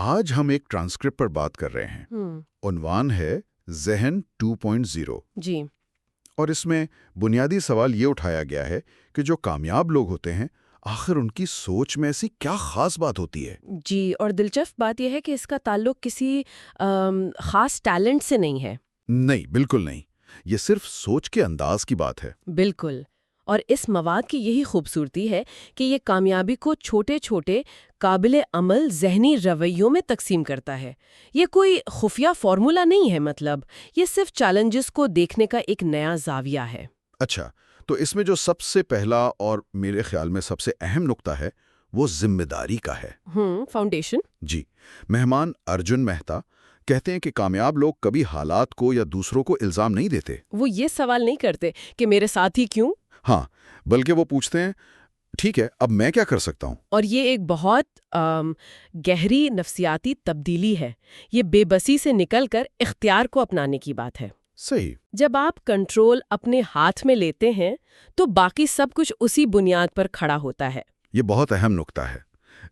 آج ہم ایک ٹرانسکرپٹ پر بات کر رہے ہیں۔ عنوان ہے ذہن 2.0 جی۔ اور اس میں بنیادی سوال یہ اٹھایا گیا ہے کہ جو کامیاب لوگ ہوتے ہیں آخر ان کی سوچ میں ایسی کیا خاص بات ہوتی ہے؟ جی، اور دلچسپ بات یہ ہے کہ اس کا تعلق کسی خاص ٹیلنٹ سے نہیں ہے۔ نہیں، بالکل نہیں، یہ صرف سوچ کے انداز کی بات ہے۔ بالکل، اور اس مواد کی یہی خوبصورتی ہے کہ یہ کامیابی کو چھوٹے چھوٹے قابل عمل ذہنی رویوں میں تقسیم کرتا ہے۔ یہ کوئی خفیہ فارمولا نہیں ہے، مطلب یہ صرف چیلنجز کو دیکھنے کا ایک نیا زاویہ ہے۔ اچھا، تو اس میں جو سب سے پہلا اور میرے خیال میں سب سے اہم نقطہ ہے وہ ذمہ داری کا ہے۔ فاؤنڈیشن۔ جی، مہمان ارجن مہتا کہتے ہیں کہ کامیاب لوگ کبھی حالات کو یا دوسروں کو الزام نہیں دیتے۔ وہ یہ سوال نہیں کرتے کہ میرے ساتھ ہی کیوں، ہاں، بلکہ وہ پوچھتے ہیں ٹھیک ہے اب میں کیا کر سکتا ہوں۔ اور یہ ایک بہت گہری نفسیاتی تبدیلی ہے۔ یہ بے بسی سے نکل کر اختیار کو اپنانے کی بات ہے۔ صحیح۔ جب آپ کنٹرول اپنے ہاتھ میں لیتے ہیں تو باقی سب کچھ اسی بنیاد پر کھڑا ہوتا ہے۔ یہ بہت اہم نقطہ ہے،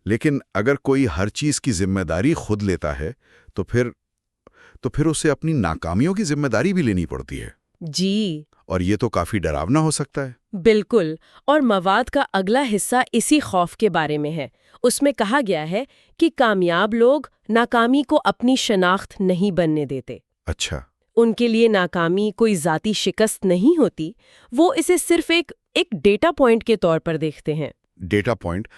لیکن اگر کوئی ہر چیز کی ذمہ داری خود لیتا ہے تو پھر اسے اپنی ناکامیوں کی ذمہ داری بھی لینی پڑتی ہے۔ جی، اور یہ تو کافی ڈراونا ہو سکتا ہے۔ بالکل، اور مواد کا اگلا حصہ اسی خوف کے بارے میں ہے۔ اس میں کہا گیا ہے کہ کامیاب لوگ ناکامی کو اپنی شناخت نہیں بننے دیتے۔ اچھا۔ ان کے لیے ناکامی کوئی ذاتی شکست نہیں ہوتی، وہ اسے صرف ایک ڈیٹا پوائنٹ کے طور پر دیکھتے ہیں۔ ڈیٹا پوائنٹ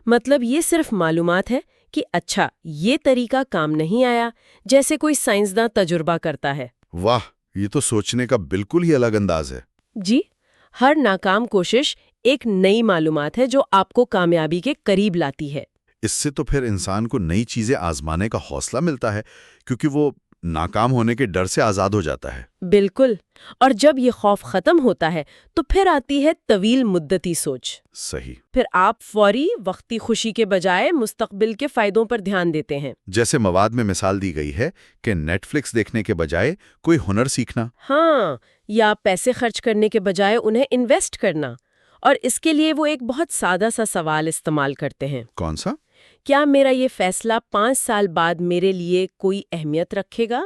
مطلب یہ صرف معلومات ہے کہ اچھا یہ طریقہ کام نہیں آیا، جیسے کوئی سائنسداں تجربہ کرتا ہے۔ واہ، یہ تو سوچنے کا بالکل ہی الگ انداز ہے۔ جی، ہر ناکام کوشش ایک نئی معلومات ہے جو آپ کو کامیابی کے قریب لاتی ہے۔ اس سے تو پھر انسان کو نئی چیزیں آزمانے کا حوصلہ ملتا ہے، کیونکہ وہ ناکام ہونے کے ڈر سے آزاد ہو جاتا ہے۔ بالکل، اور جب یہ خوف ختم ہوتا ہے تو پھر آتی ہے طویل مدتی سوچ۔ صحیح۔ پھر آپ فوری وقتی خوشی کے بجائے مستقبل کے فائدوں پر دھیان دیتے ہیں۔ جیسے مواد میں مثال دی گئی ہے کہ نیٹ فلکس دیکھنے کے بجائے کوئی ہنر سیکھنا۔ ہاں، یا پیسے خرچ کرنے کے بجائے انہیں انویسٹ کرنا۔ اور اس کے لیے وہ ایک بہت سادہ سا سوال استعمال کرتے ہیں۔ کون سا؟ کیا میرا یہ فیصلہ 5 سال بعد میرے لیے کوئی اہمیت رکھے گا؟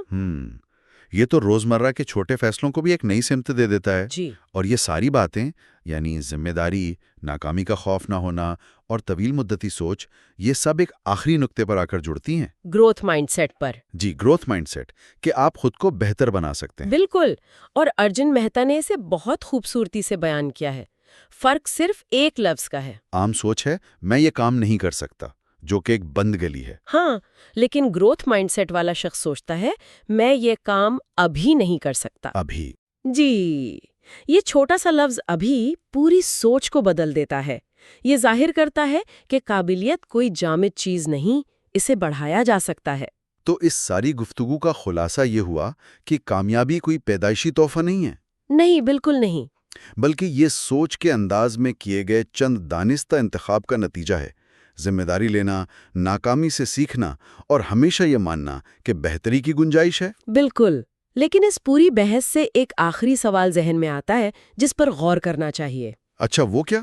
یہ تو روزمرہ کے چھوٹے فیصلوں کو بھی ایک نئی سمت دے دیتا ہے۔ جی، اور یہ ساری باتیں یعنی ذمہ داری، ناکامی کا خوف نہ ہونا اور طویل مدتی سوچ، یہ سب ایک آخری نقطے پر آ کر جڑتی ہیں۔ گروتھ مائنڈ سیٹ پر۔ جی، گروتھ مائنڈ سیٹ، کہ آپ خود کو بہتر بنا سکتے ہیں۔ بالکل، اور ارجن مہتا نے اسے بہت خوبصورتی سے بیان کیا ہے۔ فرق صرف ایک لفظ کا ہے۔ عام سوچ ہے میں یہ کام نہیں کر سکتا، جو کہ ایک بند گلی ہے۔ ہاں، لیکن گروتھ مائنڈ سیٹ والا شخص سوچتا ہے میں یہ کام ابھی نہیں کر سکتا۔ ابھی۔ جی، یہ چھوٹا سا لفظ ابھی پوری سوچ کو بدل دیتا ہے۔ یہ ظاہر کرتا ہے کہ قابلیت کوئی جامد چیز نہیں، اسے بڑھایا جا سکتا ہے۔ تو اس ساری گفتگو کا خلاصہ یہ ہوا کہ کامیابی کوئی پیدائشی تحفہ نہیں ہے۔ نہیں، بالکل نہیں۔ بلکہ یہ سوچ کے انداز میں کیے گئے چند دانستہ انتخاب کا نتیجہ ہے۔ ذمہ داری لینا، ناکامی سے سیکھنا اور ہمیشہ یہ ماننا کہ بہتری کی گنجائش ہے۔ بالکل، لیکن اس پوری بحث سے ایک آخری سوال ذہن میں آتا ہے جس پر غور کرنا چاہیے۔ اچھا، وہ کیا؟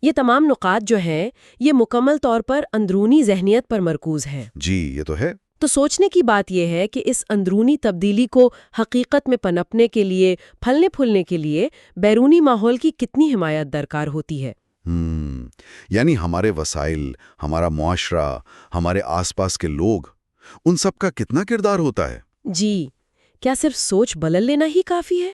یہ تمام نقاط جو ہیں یہ مکمل طور پر اندرونی ذہنیت پر مرکوز ہیں۔ جی، یہ تو ہے۔ تو سوچنے کی بات یہ ہے کہ اس اندرونی تبدیلی کو حقیقت میں پنپنے کے لیے، پھلنے پھولنے کے لیے بیرونی ماحول کی کتنی حمایت درکار ہوتی ہے۔ یعنی ہمارے وسائل، ہمارا معاشرہ، ہمارے آس پاس کے لوگ، ان سب کا کتنا کردار ہوتا ہے؟ جی، کیا صرف سوچ بدل لینا ہی کافی ہے؟